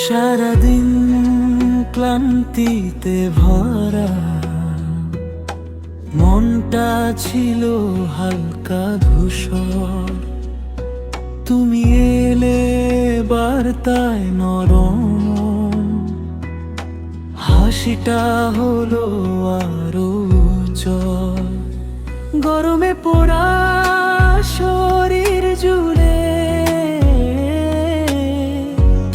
সারাদিন ক্লান্তিতে ভরা, মনটা ছিল হালকা ধূসর। তুমি এলে বার্তায় নরম, হাসিটা হলো আরো উজ্জ্বল। গরমে পোড়া শরীর জুড়ে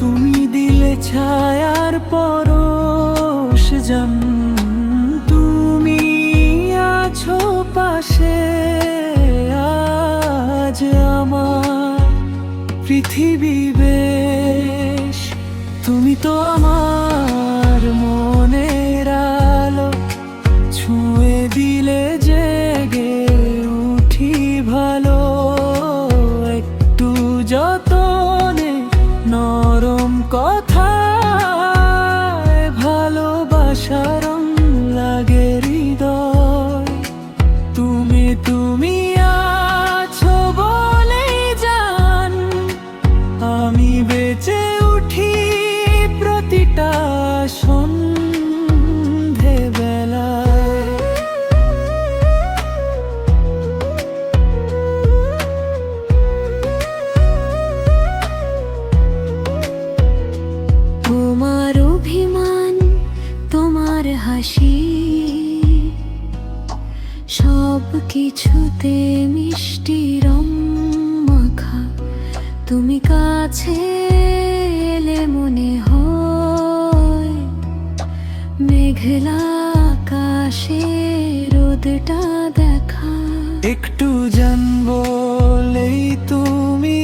তুমি দিলে ছায়ার পরশ জান। তুমি আছো পাশে, আজ আমার পৃথিবী বেশ। তুমি তো আমার মনের আলো, ছুঁয়ে দিলে জেগে উঠি ভালো। একটু যতনে নরম কথায় ভালোবাসার রং লাগে হৃদয়। তুমি আছো বলে জান, আমি বেঁচে উঠি প্রতিটা সন্ধে বেলায়। তোমার অভিমান, তোমার হাসি, সব কিছুতে মিষ্টি রং মাখা। তুমি কাছে এলে মনে হয় মেঘলা আকাশে রোদটা দেখা। একটু জানবো বলেই তুমি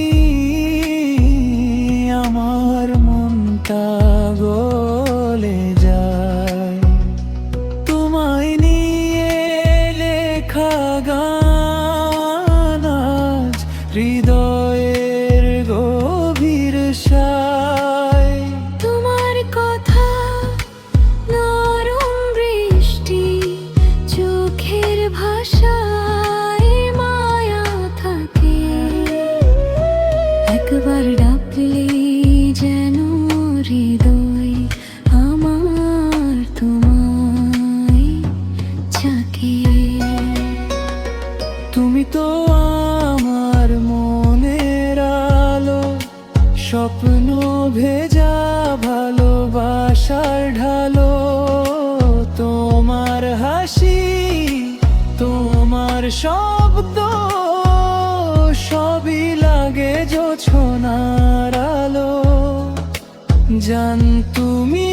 আমার মনটা গলে যায়। তোমায় নিয়ে লেখা গান আজ হৃদয়ের গভীর সায়। তোমার কথা নরম বৃষ্টি, চোখের ভাষায় মায়া থাকে। একবার ডাকলে যেন হৃদয় আমার তোমায় চাকে। তুমি তো আমার মনের আলো, স্বপ্ন ভেজা ভালোবাসার ঢালো। তোমার হাসি, তোমার শব্দ, সবই লাগে জোছনার আলো। জান তুমি